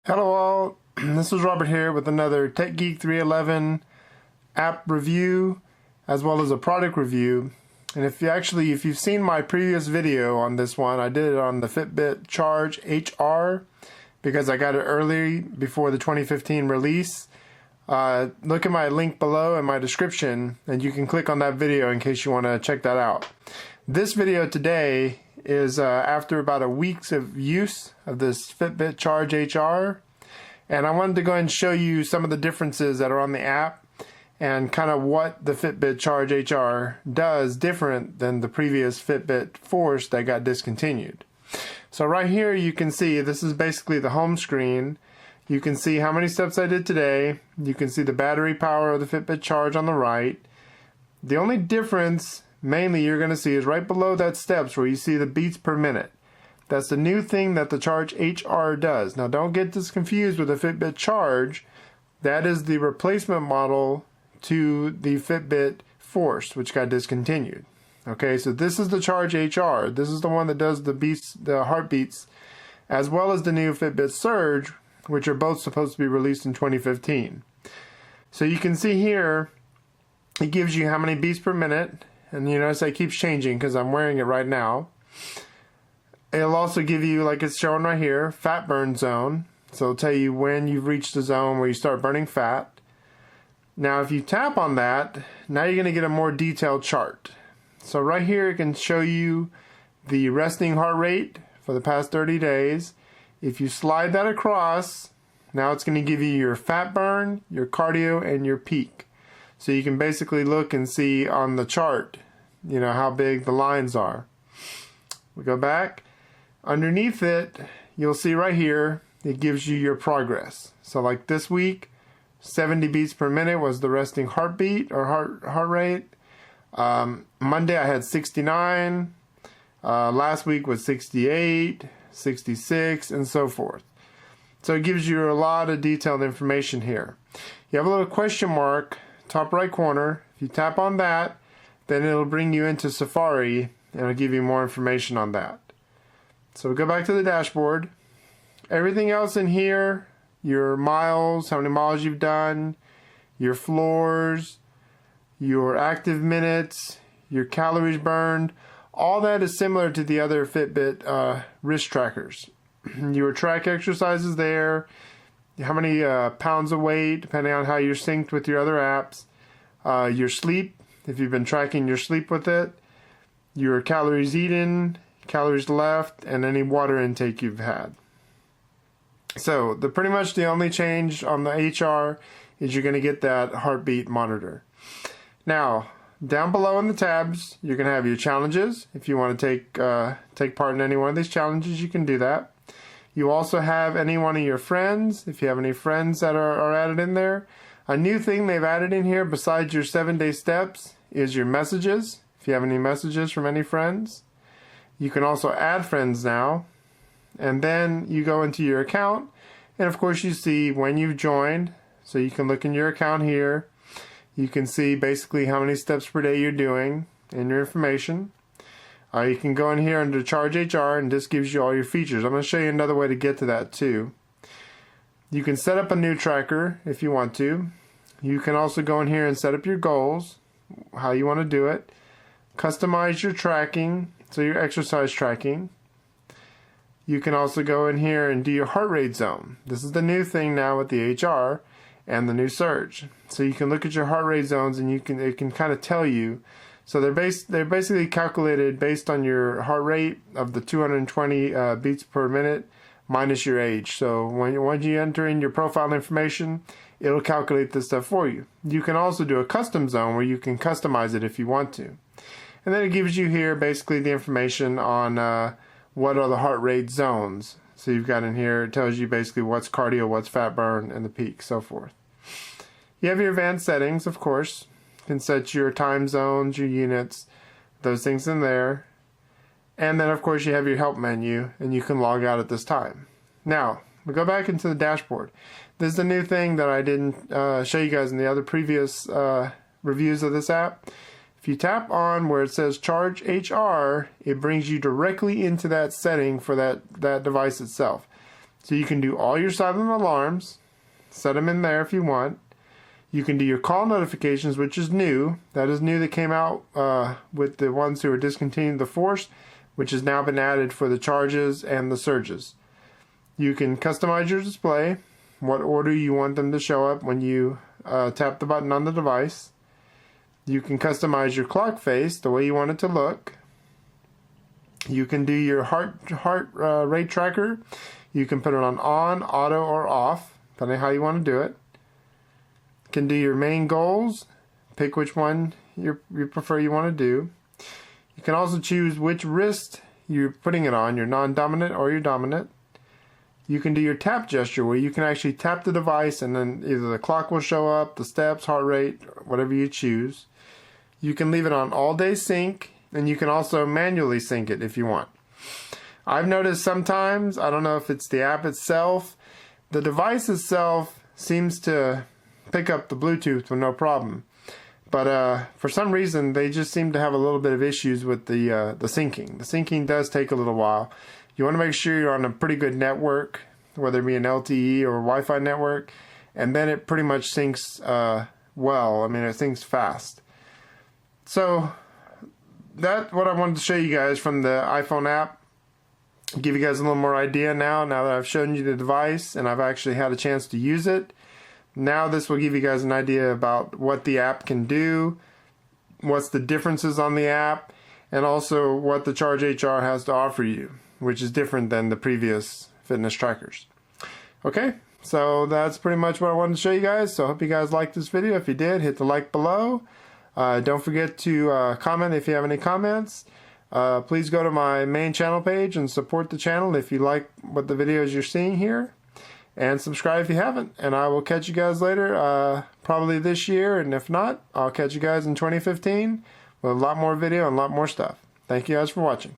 Hello all, this is Robert here with another Tech Geek 311 app review as well as a product review. And if you've seen my previous video on this one, I did it on the Fitbit Charge HR because I got it early before the 2015 release. Look at my link below in my description and you can click on that video in case you want to check that out. This video today is after about a week's of use of this Fitbit Charge HR, and I wanted to go ahead and show you some of the differences that are on the app and kind of what the Fitbit Charge HR does different than the previous Fitbit Force that got discontinued. So right here you can see this is basically the home screen. You can see how many steps I did today. You can see the battery power of the Fitbit Charge on the right. The only difference mainly you're going to see is right below that steps where you see the beats per minute. That's the new thing that the Charge HR does. Now don't get this confused with the Fitbit Charge. That is the replacement model to the Fitbit Force, which got discontinued. Okay, so this is the Charge HR. This is the one that does the beats, the heartbeats, as well as the new Fitbit Surge, which are both supposed to be released in 2015. So you can see here, it gives you how many beats per minute. And you notice it keeps changing because I'm wearing it right now. It'll also give you, like it's showing right here, fat burn zone. So it'll tell you when you've reached the zone where you start burning fat. Now if you tap on that, now you're going to get a more detailed chart. So right here it can show you the resting heart rate for the past 30 days. If you slide that across, now it's going to give you your fat burn, your cardio, and your peak. So you can basically look and see on the chart, you know, how big the lines are. We go back. Underneath it, you'll see right here, it gives you your progress. So like this week, 70 beats per minute was the resting heartbeat or heart rate. Monday I had 69. Last week was 68, 66, and so forth. So it gives you a lot of detailed information here. You have a little question mark top right corner. If you tap on that, then it'll bring you into Safari and it'll give you more information on that. So we go back to the dashboard. Everything else in here, your miles, how many miles you've done, your floors, your active minutes, your calories burned, all that is similar to the other Fitbit wrist trackers. Your track exercises there, how many pounds of weight, depending on how you're synced with your other apps, your sleep, if you've been tracking your sleep with it, your calories eaten, calories left, and any water intake you've had. So pretty much the only change on the HR is you're going to get that heartbeat monitor. Now, down below in the tabs, you're going to have your challenges. If you want to take part in any one of these challenges, you can do that. You also have any one of your friends, if you have any friends that are added in there. A new thing they've added in here besides your 7-day steps is your messages. If you have any messages from any friends. You can also add friends now. And then you go into your account. And of course you see when you've joined. So you can look in your account here. You can see basically how many steps per day you're doing and your information. You can go in here under Charge HR and this gives you all your features. I'm going to show you another way to get to that too. You can set up a new tracker if you want to. You can also go in here and set up your goals, how you want to do it. Customize your tracking, so your exercise tracking. You can also go in here and do your heart rate zone. This is the new thing now with the HR and the new Surge. So you can look at your heart rate zones and it can kind of tell you. So they're basically calculated based on your heart rate of the 220 beats per minute minus your age. So once you enter in your profile information, it'll calculate this stuff for you. You can also do a custom zone where you can customize it if you want to. And then it gives you here basically the information on what are the heart rate zones. So you've got in here, it tells you basically what's cardio, what's fat burn, and the peak, so forth. You have your advanced settings, of course. You can set your time zones, your units, those things in there. And then of course you have your help menu and you can log out at this time. Now, we go back into the dashboard. This is the new thing that I didn't show you guys in the other previous reviews of this app. If you tap on where it says Charge HR, it brings you directly into that setting for that device itself. So you can do all your silent alarms, set them in there if you want. You can do your call notifications, which is new. That is new that came out with the ones who are discontinued the Force, which has now been added for the charges and the surges. You can customize your display, what order you want them to show up when you tap the button on the device. You can customize your clock face the way you want it to look. You can do your heart rate tracker. You can put it on, auto, or off, depending on how you want to do it. You can do your main goals. Pick which one you prefer you want to do. You can also choose which wrist you're putting it on, your non-dominant or your dominant. You can do your tap gesture, where you can actually tap the device and then either the clock will show up, the steps, heart rate, whatever you choose. You can leave it on all-day sync, and you can also manually sync it if you want. I've noticed sometimes, I don't know if it's the app itself, the device itself seems to pick up the Bluetooth with no problem. But for some reason, they just seem to have a little bit of issues with the syncing. The syncing does take a little while. You want to make sure you're on a pretty good network, whether it be an LTE or a Wi-Fi network, and then it pretty much syncs well. I mean, it syncs fast. So that's what I wanted to show you guys from the iPhone app. Give you guys a little more idea now that I've shown you the device and I've actually had a chance to use it. Now this will give you guys an idea about what the app can do, what's the differences on the app, and also what the Charge HR has to offer you, which is different than the previous fitness trackers. Okay, so that's pretty much what I wanted to show you guys. So I hope you guys liked this video. If you did, hit the like below. Don't forget to comment if you have any comments. Please go to my main channel page and support the channel if you like what the videos you're seeing here. And subscribe if you haven't. And I will catch you guys later, probably this year. And if not, I'll catch you guys in 2015 with a lot more video and a lot more stuff. Thank you guys for watching.